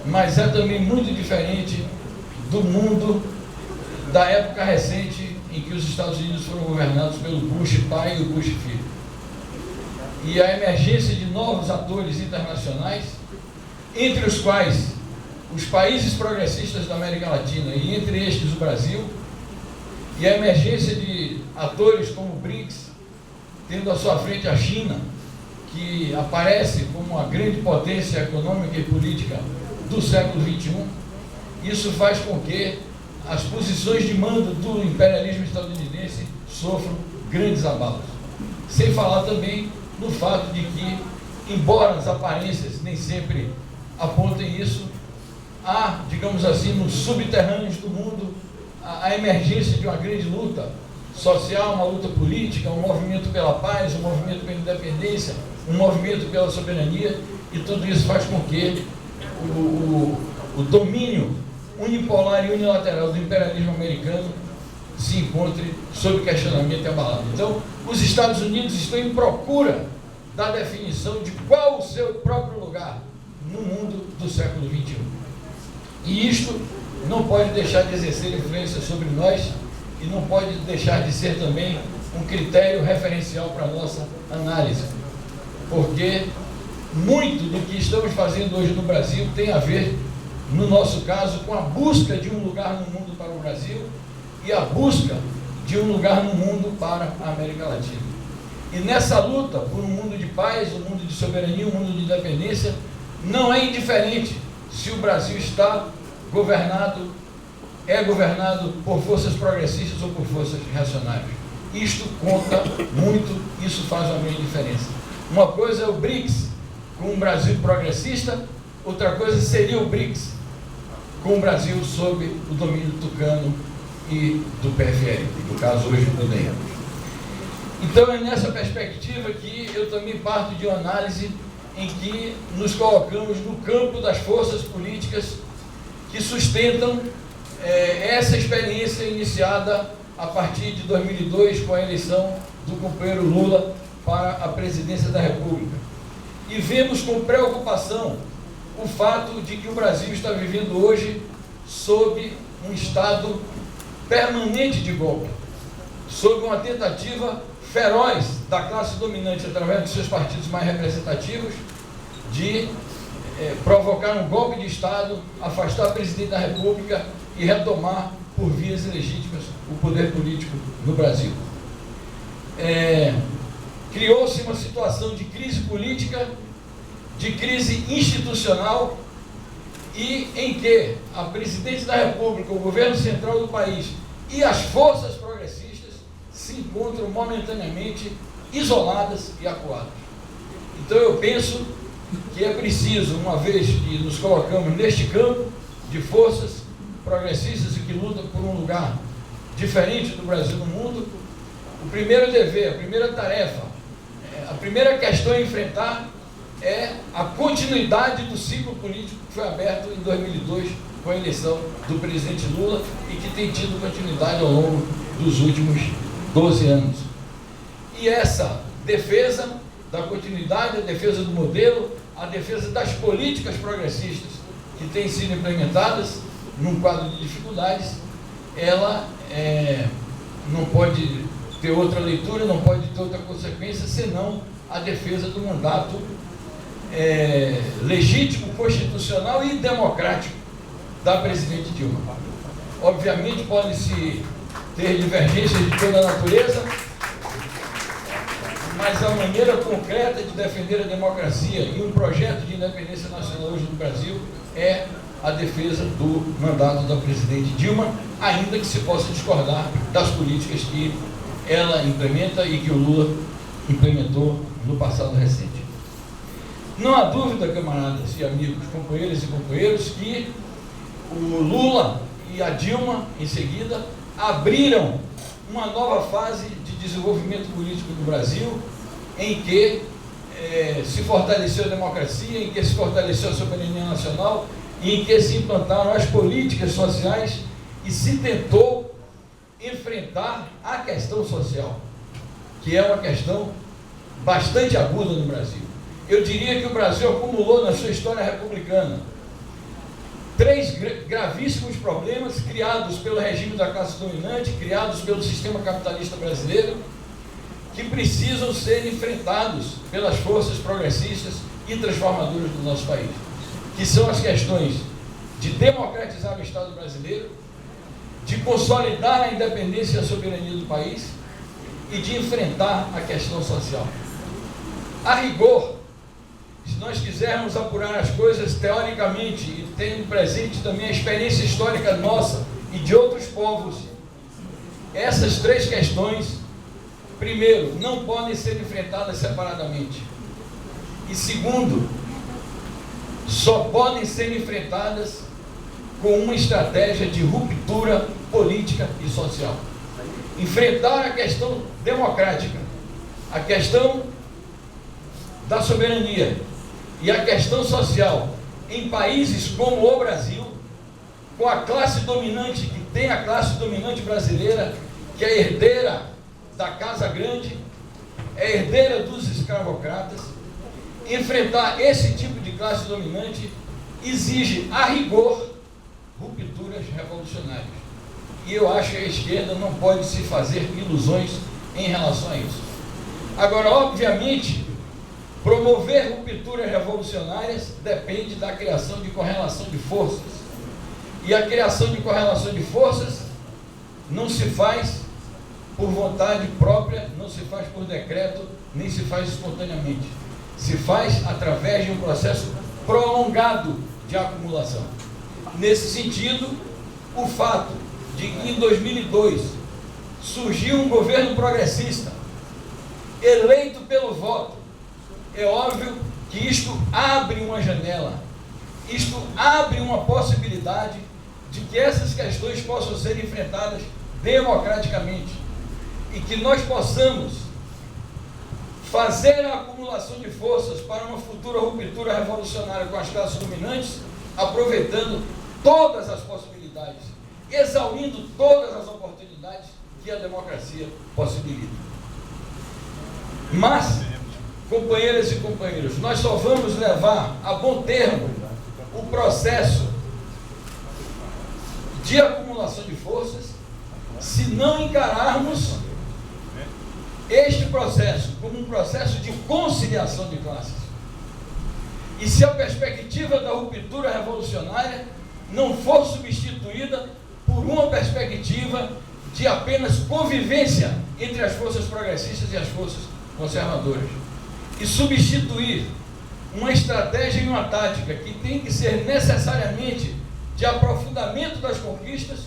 mas é também muito diferente do mundo da época recente em que os Estados Unidos foram governados pelo Bush pai e o Bush filho. E a emergência de novos atores internacionais, entre os quais os países progressistas da América Latina, e entre estes o Brasil, e a emergência de atores como o BRICS, tendo à sua frente a China, que aparece como a grande potência econômica e política do século XXI, isso faz com que as posições de mando do imperialismo estadunidense sofram grandes abalos. Sem falar também no fato de que, embora as aparências nem sempre apontem isso, há, digamos assim, nos subterrâneos do mundo, a emergência de uma grande luta social, uma luta política, um movimento pela paz, um movimento pela independência, um movimento pela soberania, e tudo isso faz com que o domínio unipolar e unilateral do imperialismo americano se encontre sob questionamento e abalado. Então, os Estados Unidos estão em procura da definição de qual o seu próprio lugar no mundo do século XXI. E isto não pode deixar de exercer influência sobre nós e não pode deixar de ser também um critério referencial para a nossa análise, porque muito do que estamos fazendo hoje no Brasil tem a ver, no nosso caso, com a busca de um lugar no mundo para o Brasil e a busca de um lugar no mundo para a América Latina. E nessa luta por um mundo de paz, um mundo de soberania, um mundo de independência, não é indiferente se o Brasil é governado por forças progressistas ou por forças reacionárias. Isto conta muito, isso faz uma grande diferença. Uma coisa é o BRICS com um Brasil progressista, outra coisa seria o BRICS com o Brasil sob o domínio tucano e do PFL, no caso hoje do DEM. Então é nessa perspectiva que eu também parto de uma análise em que nos colocamos no campo das forças políticas que sustentam essa experiência iniciada a partir de 2002 com a eleição do companheiro Lula para a presidência da República. E vemos com preocupação o fato de que o Brasil está vivendo hoje sob um estado permanente de golpe, sob uma tentativa feroz da classe dominante, através dos seus partidos mais representativos, de provocar um golpe de Estado, afastar o presidente da República e retomar por vias ilegítimas o poder político no Brasil. Criou-se uma situação de crise política, de crise institucional, e em que a presidente da República, o governo central do país e as forças progressistas se encontram momentaneamente isoladas e acuadas. Então eu penso que é preciso, uma vez que nos colocamos neste campo de forças progressistas e que lutam por um lugar diferente do Brasil no mundo, o primeiro dever, a primeira tarefa, a primeira questão a enfrentar é a continuidade do ciclo político que foi aberto em 2002 com a eleição do presidente Lula e que tem tido continuidade ao longo dos últimos 12 anos. E essa defesa da continuidade, a defesa do modelo, a defesa das políticas progressistas que têm sido implementadas num quadro de dificuldades, ela não pode ter outra leitura, não pode ter outra consequência, senão a defesa do mandato legítimo, constitucional e democrático da presidente Dilma. Obviamente podem-se ter divergências de toda a natureza, mas a maneira concreta de defender a democracia e um projeto de independência nacional hoje no Brasil é a defesa do mandato da presidente Dilma, ainda que se possa discordar das políticas que ela implementa e que o Lula implementou no passado recente. Não há dúvida, camaradas e amigos, companheiras e companheiros, que o Lula e a Dilma, em seguida, abriram uma nova fase de desenvolvimento político no Brasil, em que se fortaleceu a democracia, em que se fortaleceu a soberania nacional, e em que se implantaram as políticas sociais e se tentou enfrentar a questão social, que é uma questão bastante aguda no Brasil. Eu diria que o Brasil acumulou na sua história republicana três gravíssimos problemas criados pelo regime da classe dominante, criados pelo sistema capitalista brasileiro, que precisam ser enfrentados pelas forças progressistas e transformadoras do nosso país, que são as questões de democratizar o Estado brasileiro, de consolidar a independência e a soberania do país e de enfrentar a questão social. A rigor, se nós quisermos apurar as coisas teoricamente e tendo presente também a experiência histórica nossa e de outros povos, essas três questões, primeiro, não podem ser enfrentadas separadamente. E segundo, só podem ser enfrentadas com uma estratégia de ruptura política e social. Enfrentar a questão democrática, a questão da soberania e a questão social em países como o Brasil, com a classe dominante, que tem a classe dominante brasileira, que é herdeira da Casa Grande, é herdeira dos escravocratas. Enfrentar esse tipo de classe dominante exige, a rigor, rupturas revolucionárias. E eu acho que a esquerda não pode se fazer ilusões em relação a isso. Agora, obviamente, promover rupturas revolucionárias depende da criação de correlação de forças. E a criação de correlação de forças não se faz por vontade própria, não se faz por decreto, nem se faz espontaneamente. Se faz através de um processo prolongado de acumulação. Nesse sentido, o fato de que em 2002 surgiu um governo progressista, eleito pelo voto, é óbvio que isto abre uma janela, isto abre uma possibilidade de que essas questões possam ser enfrentadas democraticamente e que nós possamos fazer a acumulação de forças para uma futura ruptura revolucionária com as classes dominantes, aproveitando todas as possibilidades, exaurindo todas as oportunidades que a democracia possibilita. Mas, companheiras e companheiros, nós só vamos levar a bom termo o processo de acumulação de forças se não encararmos este processo como um processo de conciliação de classes. E se a perspectiva da ruptura revolucionária não for substituída por uma perspectiva de apenas convivência entre as forças progressistas e as forças conservadoras, e substituir uma estratégia e uma tática que tem que ser necessariamente de aprofundamento das conquistas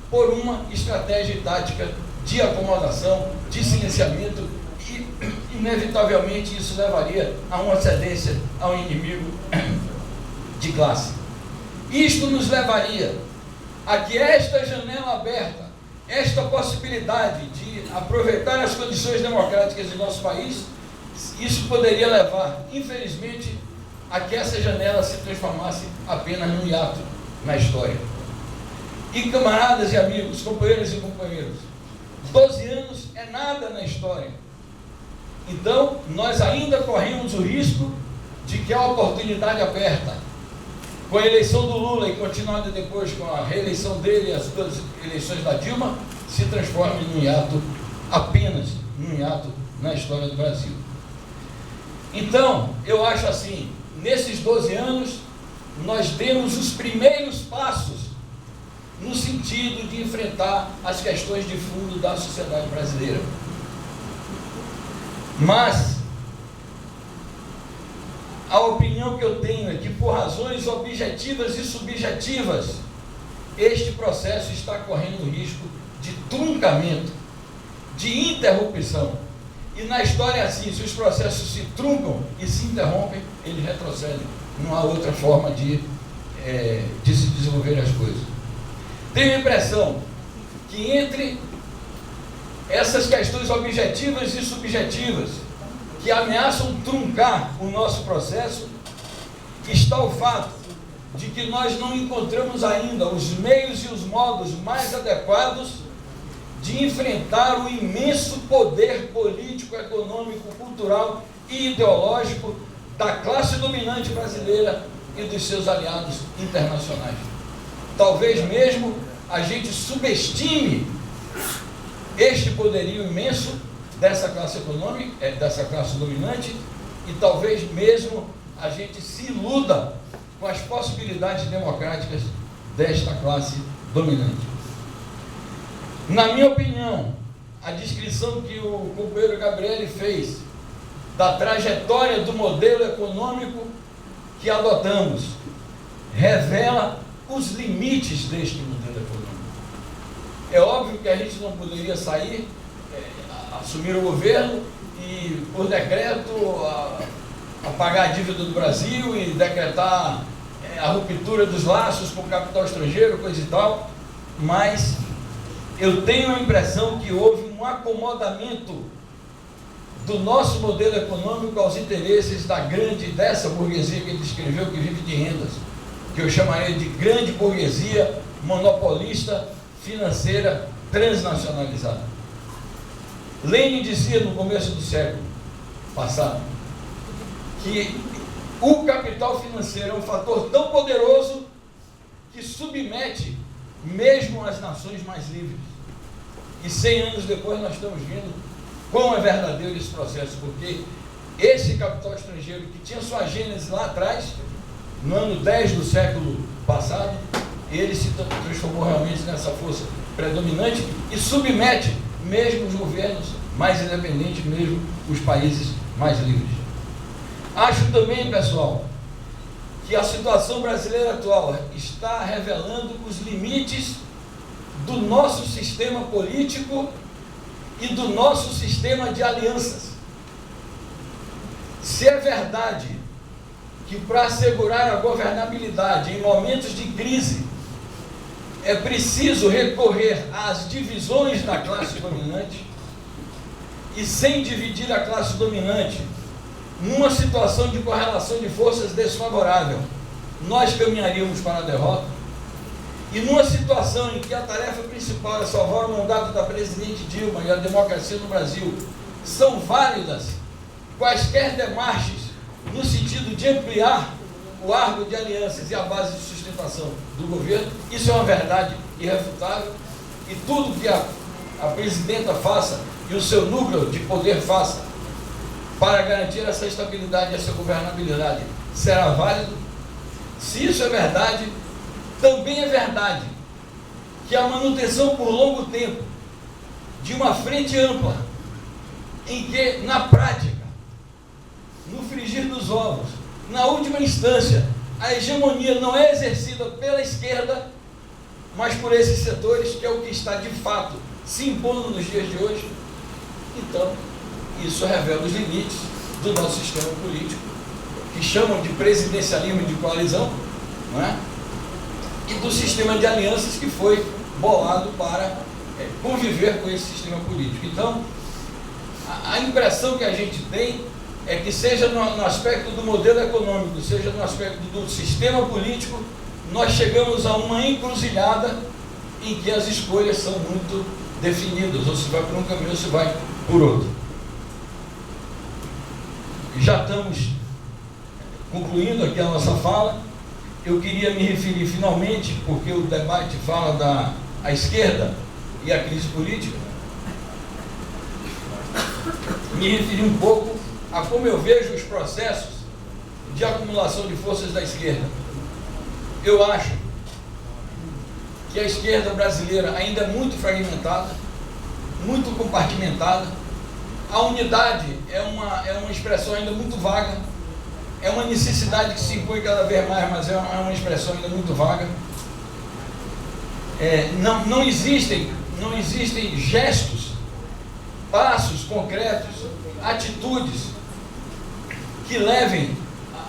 por uma estratégia e tática de acomodação, de silenciamento, e inevitavelmente isso levaria a uma cedência ao inimigo de classe. Isto nos levaria a que esta janela aberta, esta possibilidade de aproveitar as condições democráticas de nosso país, isso poderia levar, infelizmente, a que essa janela se transformasse apenas num hiato na história. E camaradas e amigos, companheiras e companheiros, 12 anos é nada na história. Então, nós ainda corremos o risco de que a oportunidade aberta, com a eleição do Lula e continuada depois com a reeleição dele e as duas eleições da Dilma, se transforme num hiato, apenas num hiato na história do Brasil. Então, eu acho assim, nesses 12 anos, nós demos os primeiros passos no sentido de enfrentar as questões de fundo da sociedade brasileira. Mas a opinião que eu tenho é que, por razões objetivas e subjetivas, este processo está correndo risco de truncamento, de interrupção. E na história é assim, se os processos se truncam e se interrompem, eles retrocedem. Não há outra forma de se desenvolver as coisas. Tenho a impressão que entre essas questões objetivas e subjetivas que ameaçam truncar o nosso processo, está o fato de que nós não encontramos ainda os meios e os modos mais adequados de enfrentar o imenso poder político, econômico, cultural e ideológico da classe dominante brasileira e dos seus aliados internacionais. Talvez mesmo a gente subestime este poderio imenso dessa classe econômica, dessa classe dominante, e talvez mesmo a gente se iluda com as possibilidades democráticas desta classe dominante. Na minha opinião, a descrição que o companheiro Gabriele fez da trajetória do modelo econômico que adotamos revela os limites deste modelo econômico. É óbvio que a gente não poderia sair, assumir o governo e, por decreto, apagar a dívida do Brasil e decretar a ruptura dos laços com o capital estrangeiro, coisa e tal, mas eu tenho a impressão que houve um acomodamento do nosso modelo econômico aos interesses dessa burguesia que ele descreveu, que vive de rendas, que eu chamaria de grande burguesia monopolista, financeira, transnacionalizada. Lenin dizia no começo do século passado que o capital financeiro é um fator tão poderoso que submete mesmo as nações mais livres. E 100 anos depois nós estamos vendo quão é verdadeiro esse processo, porque esse capital estrangeiro que tinha sua gênese lá atrás, no ano 10 do século passado, ele se transformou realmente nessa força predominante e submete mesmo os governos mais independentes, mesmo os países mais livres. Acho também, pessoal, que a situação brasileira atual está revelando os limites do nosso sistema político e do nosso sistema de alianças. Se é verdade que para assegurar a governabilidade em momentos de crise é preciso recorrer às divisões da classe dominante, e sem dividir a classe dominante, numa situação de correlação de forças desfavorável, nós caminharíamos para a derrota. E numa situação em que a tarefa principal é salvar o mandato da presidente Dilma e a democracia no Brasil, são válidas quaisquer demarches no sentido de ampliar o arco de alianças e a base de sustentação do governo. Isso é uma verdade irrefutável, e tudo que a presidenta faça e o seu núcleo de poder faça para garantir essa estabilidade e essa governabilidade será válido. Se isso é verdade, também é verdade que a manutenção por longo tempo de uma frente ampla, em que, na prática, no frigir dos ovos, na última instância, a hegemonia não é exercida pela esquerda, mas por esses setores, que é o que está de fato se impondo nos dias de hoje. Então, isso revela os limites do nosso sistema político, que chamam de presidencialismo de coalizão, não é? E do sistema de alianças que foi bolado para conviver com esse sistema político. Então, a impressão que a gente tem é que, seja no aspecto do modelo econômico, seja no aspecto do sistema político, nós chegamos a uma encruzilhada em que as escolhas são muito definidas, ou se vai por um caminho ou se vai por outro. Já estamos concluindo aqui a nossa fala. Eu queria me referir finalmente, porque o debate fala da esquerda e a crise política, me referir um pouco a como eu vejo os processos de acumulação de forças da esquerda. Eu acho que a esquerda brasileira ainda é muito fragmentada, muito compartimentada. A unidade é uma expressão ainda muito vaga, é uma necessidade que se impõe cada vez mais, mas é uma expressão ainda muito vaga. Não existem gestos, passos concretos, atitudes que levem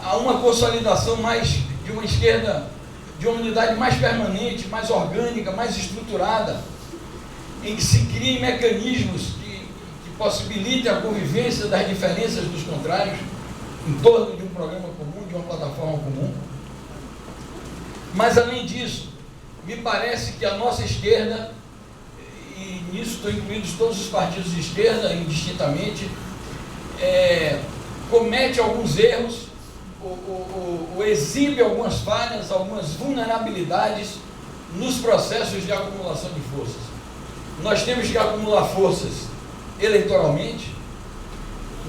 a uma consolidação mais de uma esquerda, de uma unidade mais permanente, mais orgânica, mais estruturada, em que se criem mecanismos que possibilitem a convivência das diferenças dos contrários em torno de um programa comum, de uma plataforma comum. Mas, além disso, me parece que a nossa esquerda, e nisso estão incluídos todos os partidos de esquerda, indistintamente, comete alguns erros exibe algumas falhas, algumas vulnerabilidades nos processos de acumulação de forças. Nós temos que acumular forças eleitoralmente,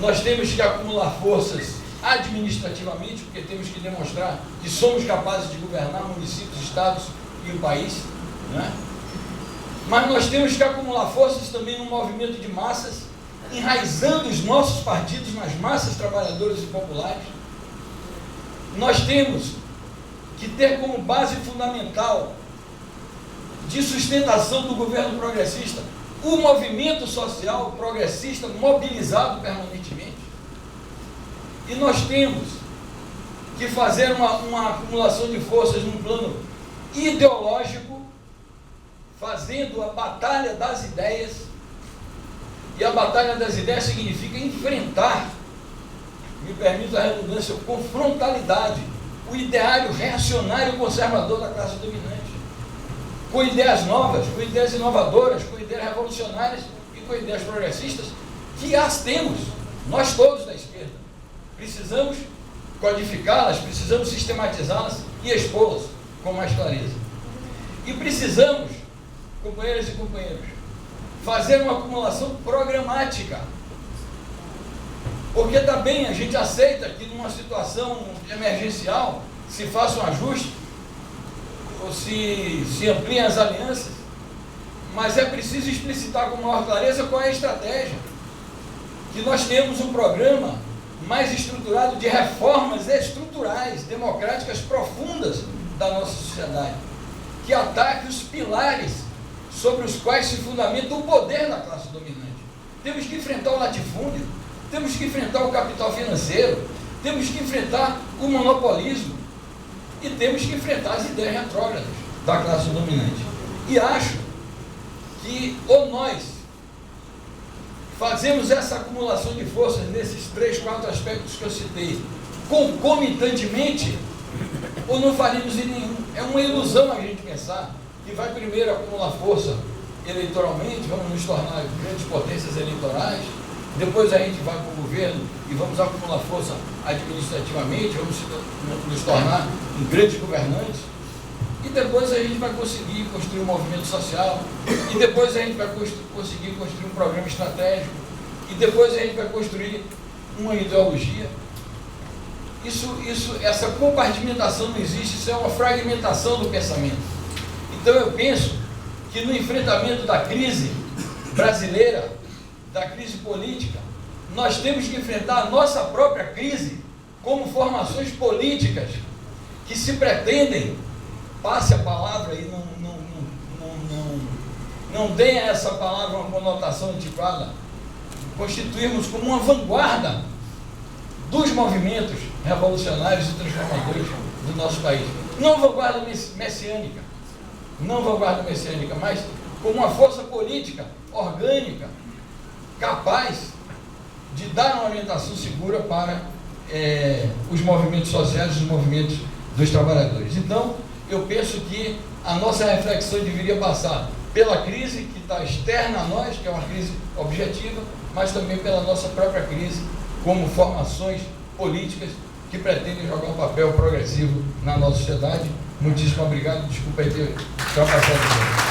nós temos que acumular forças administrativamente, porque temos que demonstrar que somos capazes de governar municípios, estados e o país, né? Mas nós temos que acumular forças também no movimento de massas, enraizando os nossos partidos nas massas trabalhadoras e populares. Nós temos que ter como base fundamental de sustentação do governo progressista o movimento social progressista mobilizado permanentemente. E nós temos que fazer uma acumulação de forças num plano ideológico, fazendo a batalha das ideias. E a batalha das ideias significa enfrentar, me permito a redundância, com frontalidade, o ideário reacionário conservador da classe dominante, com ideias novas, com ideias inovadoras, com ideias revolucionárias e com ideias progressistas, que as temos, nós todos da esquerda. Precisamos codificá-las, precisamos sistematizá-las e expô-las com mais clareza. E precisamos, companheiras e companheiros, fazer uma acumulação programática. Porque também a gente aceita que numa situação emergencial se faça um ajuste, ou se ampliem as alianças, mas é preciso explicitar com maior clareza qual é a estratégia. Que nós temos um programa mais estruturado de reformas estruturais, democráticas profundas da nossa sociedade, que ataque os pilares sobre os quais se fundamenta o poder da classe dominante. Temos que enfrentar o latifúndio, temos que enfrentar o capital financeiro, temos que enfrentar o monopolismo e temos que enfrentar as ideias retrógradas da classe dominante. E acho que ou nós fazemos essa acumulação de forças nesses 3, 4 aspectos que eu citei concomitantemente, ou não faríamos em nenhum. É uma ilusão a gente pensar que vai primeiro acumular força eleitoralmente, vamos nos tornar grandes potências eleitorais, depois a gente vai para o governo e vamos acumular força administrativamente, vamos nos tornar grandes governantes, e depois a gente vai conseguir construir um movimento social, e depois a gente vai conseguir construir um programa estratégico, e depois a gente vai construir uma ideologia. Essa compartimentação não existe, isso é uma fragmentação do pensamento. Então eu penso que no enfrentamento da crise brasileira, da crise política, nós temos que enfrentar a nossa própria crise como formações políticas que se pretendem, passe a palavra e não dê a essa palavra uma conotação antiquada, constituirmos como uma vanguarda dos movimentos revolucionários e transformadores do nosso país. Não vanguarda messiânica, mas como uma força política orgânica, capaz de dar uma orientação segura para os movimentos sociais, os movimentos dos trabalhadores. Então, eu penso que a nossa reflexão deveria passar pela crise que está externa a nós, que é uma crise objetiva, mas também pela nossa própria crise como formações políticas que pretendem jogar um papel progressivo na nossa sociedade. Muitíssimo obrigado, desculpa aí ter ultrapassado.